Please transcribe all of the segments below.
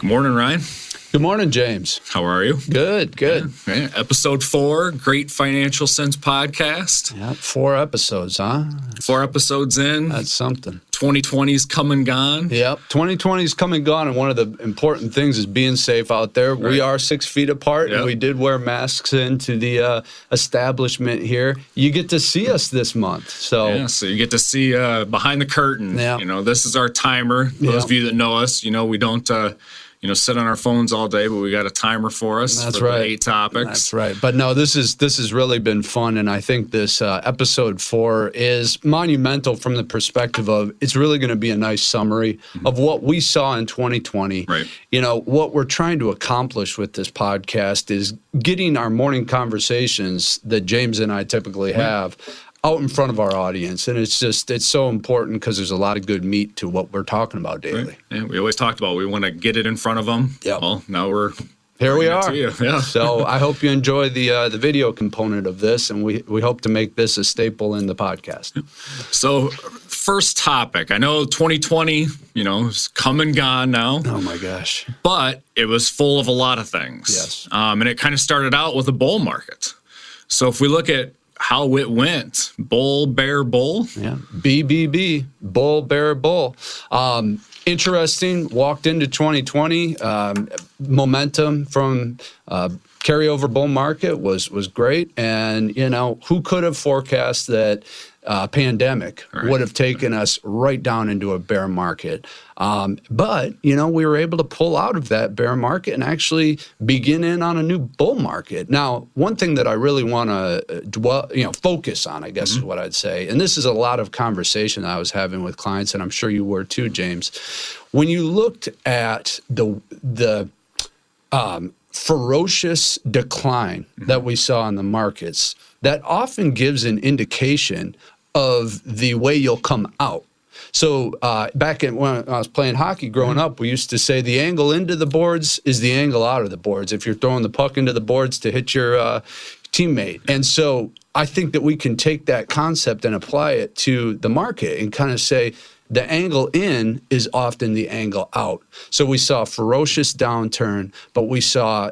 Morning, Ryan. Good morning, James. How are you? Good. Yeah. Episode 4, Great Financial Sense podcast. Yeah, 4 episodes, huh? 4 episodes in. That's something. 2020's come and gone. Yep, 2020's come and gone, and one of the important things is being safe out there. Right. We are 6 feet apart, and we did wear masks into the establishment here. You get to see us this month. So you get to see behind the curtain. Yeah. You know, this is our timer. Those of you that know us, you know, we don't sit on our phones all day, but we got a timer for us. That's for right. The 8 topics. That's right. But no, this has really been fun, and I think this episode 4 is monumental from the perspective of it's really going to be a nice summary of what we saw in 2020. Right. You know, what we're trying to accomplish with this podcast is getting our morning conversations that James and I typically have out in front of our audience. And it's so important because there's a lot of good meat to what we're talking about daily. Right. Yeah, we always talked about we want to get it in front of them. Yep. Well, now here we are. Yeah. So I hope you enjoy the video component of this, and we hope to make this a staple in the podcast. So first topic, I know 2020, is come and gone now. Oh my gosh. But it was full of a lot of things. Yes. And it kind of started out with a bull market. So if we look at how it went, bull, bear, bull. Yeah, BBB, bull, bear, bull. Interesting, walked into 2020, momentum from carryover bull market was great. And, who could have forecast that pandemic would have taken us right down into a bear market? But, we were able to pull out of that bear market and actually begin in on a new bull market. Now, one thing that I really want to focus on, I guess is what I'd say, and this is a lot of conversation I was having with clients, and I'm sure you were too, James. When you looked at the ferocious decline that we saw in the markets, that often gives an indication of the way you'll come out. So back when I was playing hockey growing up, we used to say the angle into the boards is the angle out of the boards if you're throwing the puck into the boards to hit your teammate. And so I think that we can take that concept and apply it to the market and kind of say the angle in is often the angle out. So we saw a ferocious downturn, but we saw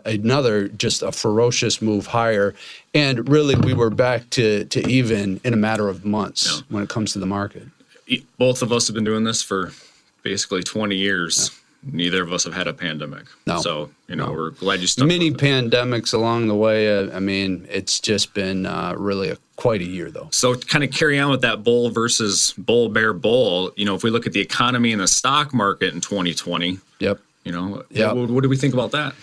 just a ferocious move higher. And really, we were back to even in a matter of months when it comes to the market. Both of us have been doing this for basically 20 years. Yeah. Neither of us have had a pandemic. No. So, we're glad you stuck Many with it. pandemics along the way. It's just been really quite a year, though. So to kind of carry on with that bull versus bull, bear, bull, if we look at the economy and the stock market in 2020, what do we think about that?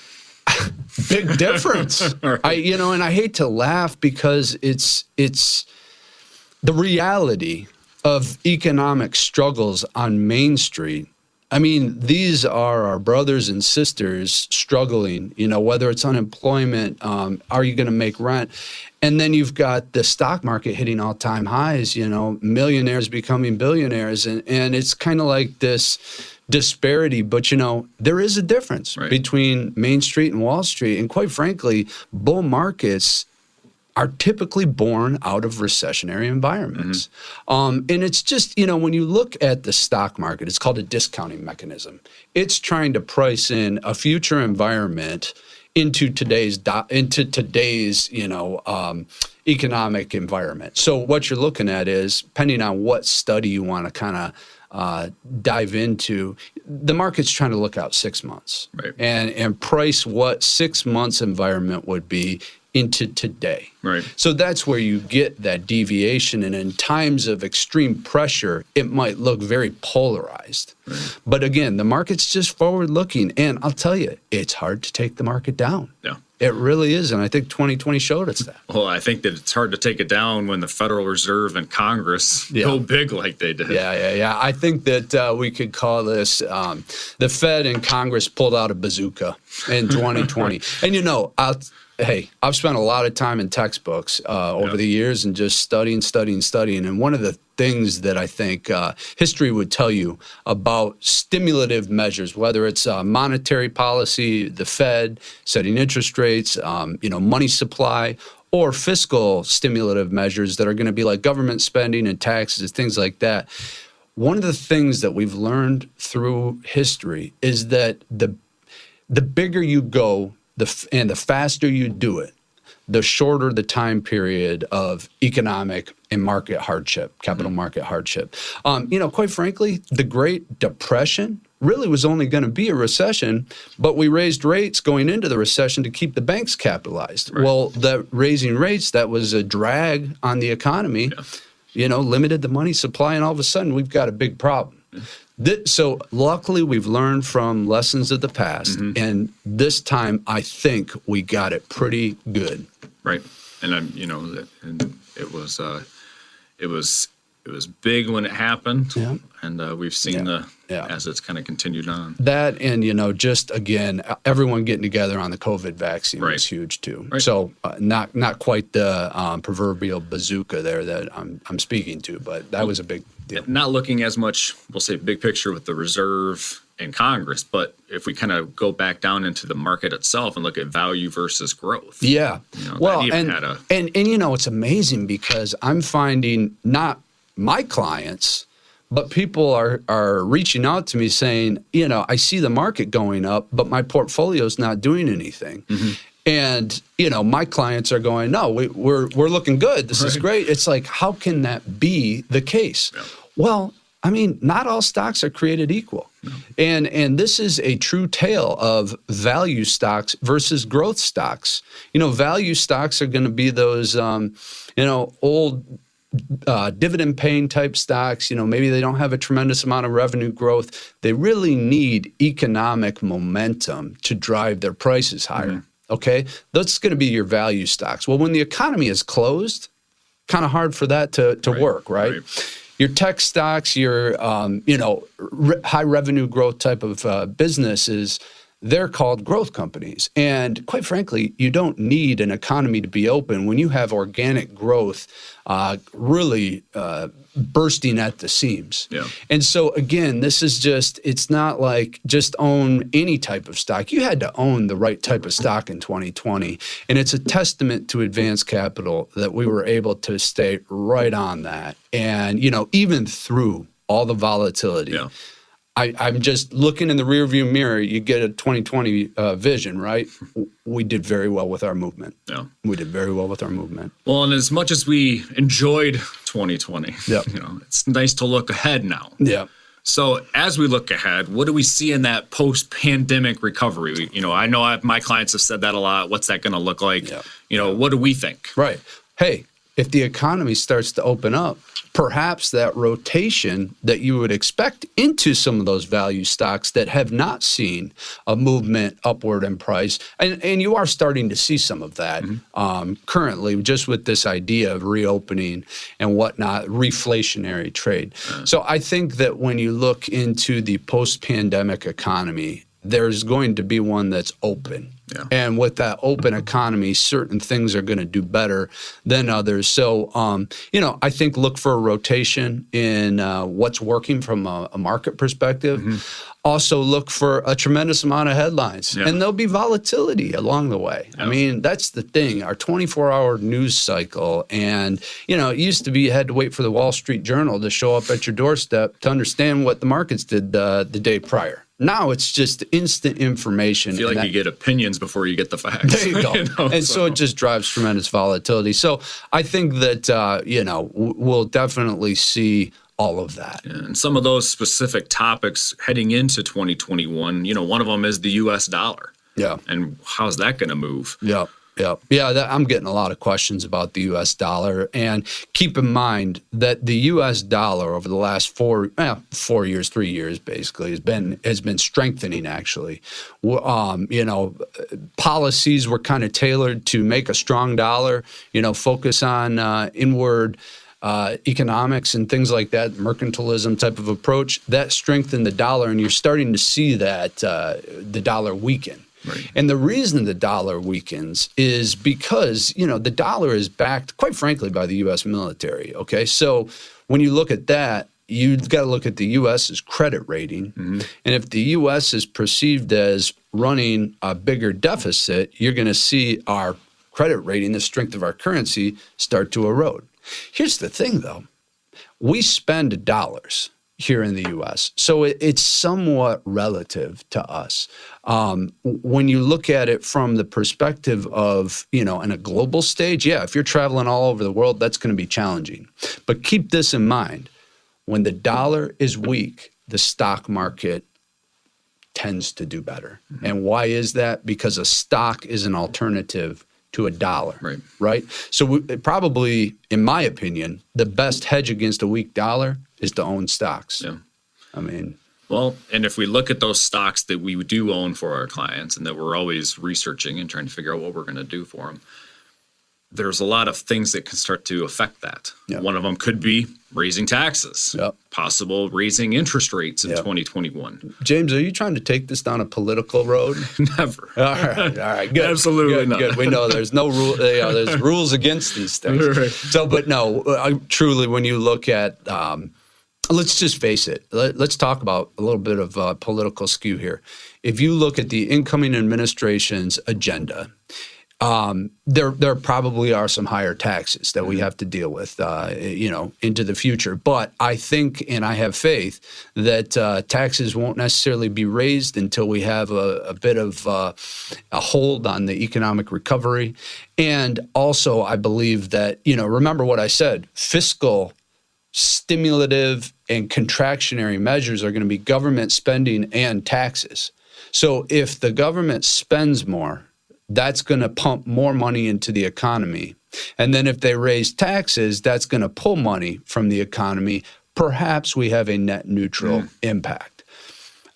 Big difference. Right. And I hate to laugh because it's the reality of economic struggles on Main Street. I mean, these are our brothers and sisters struggling, whether it's unemployment, are you going to make rent? And then you've got the stock market hitting all-time highs, millionaires becoming billionaires. And it's kind of like this disparity. But, there is a difference between Main Street and Wall Street. And quite frankly, bull markets are typically born out of recessionary environments. And it's just, when you look at the stock market, it's called a discounting mechanism. It's trying to price in a future environment into today's economic environment. So what you're looking at is, depending on what study you want to kind of dive into, the market's trying to look out 6 months and price what 6 months environment would be into today. Right. So that's where you get that deviation. And in times of extreme pressure, it might look very polarized. Right. But again, the market's just forward looking. And I'll tell you, it's hard to take the market down. Yeah. It really is. And I think 2020 showed us that. Well, I think that it's hard to take it down when the Federal Reserve and Congress go big like they did. Yeah. I think that we could call this the Fed and Congress pulled out a bazooka in 2020. And I've spent a lot of time in textbooks over the years and just studying. And one of the things that I think history would tell you about stimulative measures, whether it's monetary policy, the Fed, setting interest rates, money supply, or fiscal stimulative measures that are going to be like government spending and taxes, things like that. One of the things that we've learned through history is that the bigger you go, and the faster you do it, the shorter the time period of economic and market hardship, capital market hardship. Quite frankly, the Great Depression really was only going to be a recession, but we raised rates going into the recession to keep the banks capitalized. Right. Well, the raising rates, that was a drag on the economy, limited the money supply, and all of a sudden we've got a big problem. So luckily we've learned from lessons of the past, and this time I think we got it pretty good. Right, and and it was big when it happened, and we've seen as it's kind of continued on. That, and just again, everyone getting together on the COVID vaccine was huge too. Right. So not quite the proverbial bazooka there that I'm speaking to, but that was a big deal. Not looking as much, we'll say, big picture with the Reserve and Congress, but if we kind of go back down into the market itself and look at value versus growth. Yeah. It's amazing because I'm finding not my clients, but people are reaching out to me saying, I see the market going up, but my portfolio's not doing anything. And, my clients are going, no, we're looking good. This is great. It's like, how can that be the case? Yeah. Well, not all stocks are created equal. No. And this is a true tale of value stocks versus growth stocks. Value stocks are going to be those, old dividend paying type stocks. Maybe they don't have a tremendous amount of revenue growth. They really need economic momentum to drive their prices higher. Okay, that's going to be your value stocks. Well, when the economy is closed, kind of hard for that to work, right? Your tech stocks, your high revenue growth type of businesses, they're called growth companies. And quite frankly, you don't need an economy to be open when you have organic growth really bursting at the seams. Yeah. And so again, this is it's not like just own any type of stock. You had to own the right type of stock in 2020. And it's a testament to Advanced Capital that we were able to stay right on that. And, even through all the volatility. Yeah. I'm just looking in the rearview mirror. You get a 2020 vision, right? We did very well with our movement. Yeah, we did very well with our movement. Well, and as much as we enjoyed 2020, it's nice to look ahead now. Yeah. So as we look ahead, what do we see in that post-pandemic recovery? I know my clients have said that a lot. What's that going to look like? Yeah. What do we think? Right. Hey, if the economy starts to open up, perhaps that rotation that you would expect into some of those value stocks that have not seen a movement upward in price, and you are starting to see some of that currently, just with this idea of reopening and whatnot, reflationary trade. So I think that when you look into the post-pandemic economy, there's going to be one that's open. Yeah. And with that open economy, certain things are going to do better than others. So, I think look for a rotation in what's working from a market perspective. Also look for a tremendous amount of headlines. Yeah. And there'll be volatility along the way. Yeah. That's the thing, our 24-hour news cycle. And, it used to be you had to wait for the Wall Street Journal to show up at your doorstep to understand what the markets did the day prior. Now it's just instant information. I feel like you get opinions before you get the facts. There you go. And so it just drives tremendous volatility. So I think that, we'll definitely see all of that. Yeah, and some of those specific topics heading into 2021, one of them is the U.S. dollar. Yeah. And how's that going to move? Yeah. Yeah, I'm getting a lot of questions about the U.S. dollar. And keep in mind that the U.S. dollar over the last 3 years, basically, has been strengthening, actually. Policies were kind of tailored to make a strong dollar, focus on inward economics and things like that, mercantilism type of approach. That strengthened the dollar, and you're starting to see that the dollar weaken. Right. And the reason the dollar weakens is because, the dollar is backed, quite frankly, by the U.S. military. Okay. So when you look at that, you've got to look at the U.S.'s credit rating. And if the U.S. is perceived as running a bigger deficit, you're going to see our credit rating, the strength of our currency, start to erode. Here's the thing, though. We spend dollars. here in the U.S. So it's somewhat relative to us. When you look at it from the perspective of, in a global stage, yeah, if you're traveling all over the world, that's going to be challenging. But keep this in mind. When the dollar is weak, the stock market tends to do better. Mm-hmm. And why is that? Because a stock is an alternative to a dollar, right? So probably, in my opinion, the best hedge against a weak dollar is to own stocks. Yeah. I mean, well, and if we look at those stocks that we do own for our clients and that we're always researching and trying to figure out what we're going to do for them, there's a lot of things that can start to affect that. Yep. One of them could be raising taxes, possible raising interest rates in 2021. James, are you trying to take this down a political road? Never. All right, good. Absolutely not. Good. We know there's no rule. There's rules against these things. Right. So, but no, truly, when you look at, let's just face it. Let's talk about a little bit of political skew here. If you look at the incoming administration's agenda, there probably are some higher taxes that we have to deal with, into the future. But I think, and I have faith, that taxes won't necessarily be raised until we have a bit of a hold on the economic recovery. And also, I believe that, remember what I said, fiscal, stimulative, and contractionary measures are going to be government spending and taxes. So if the government spends more, that's going to pump more money into the economy. And then if they raise taxes, that's going to pull money from the economy. Perhaps we have a net neutral impact.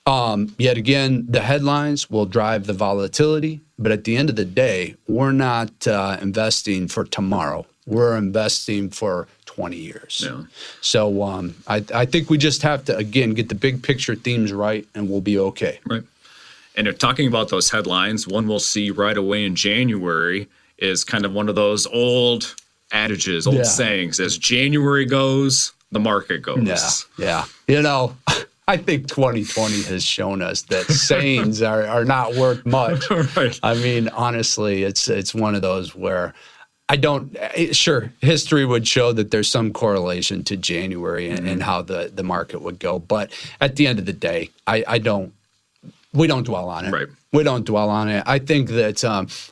Yet again, the headlines will drive the volatility. But at the end of the day, we're not investing for tomorrow. We're investing for 20 years. Yeah. So I think we just have to, again, get the big picture themes right, and we'll be okay. Right. And if talking about those headlines, one we'll see right away in January is kind of one of those old adages, old sayings. As January goes, the market goes. Yeah. I think 2020 has shown us that sayings are not worth much. Right. I mean, honestly, it's one of those where sure, history would show that there's some correlation to January and how the market would go. But at the end of the day, we don't dwell on it. Right. We don't dwell on it. I think that,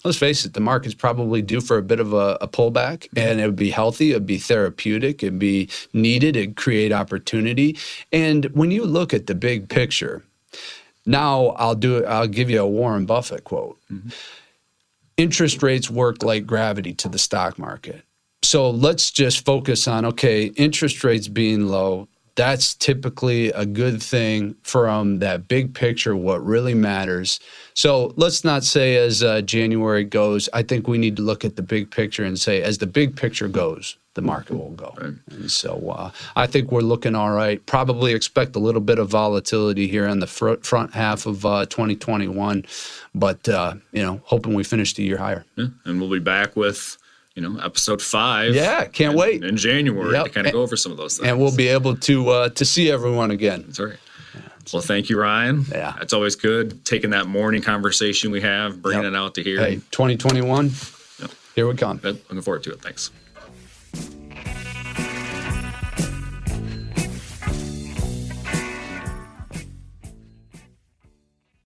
let's face it, the market's probably due for a bit of a pullback, and it would be healthy, it would be therapeutic, it would be needed, it'd create opportunity. And when you look at the big picture, now I'll give you a Warren Buffett quote. Mm-hmm. Interest rates work like gravity to the stock market. So let's just focus on, interest rates being low, that's typically a good thing from that big picture, what really matters. So let's not say as January goes, I think we need to look at the big picture and say, as the big picture goes, the market will go. Right. And so I think we're looking all right. Probably expect a little bit of volatility here on the front half of 2021, but hoping we finish the year higher. Yeah. And we'll be back with episode 5. Yeah, can't wait. In January to kind of go over some of those things. And we'll be able to see everyone again. That's right. Well, thank you, Ryan. Yeah. It's always good taking that morning conversation we have, bringing it out to here. Hey, 2021, here we come. Good. Looking forward to it. Thanks.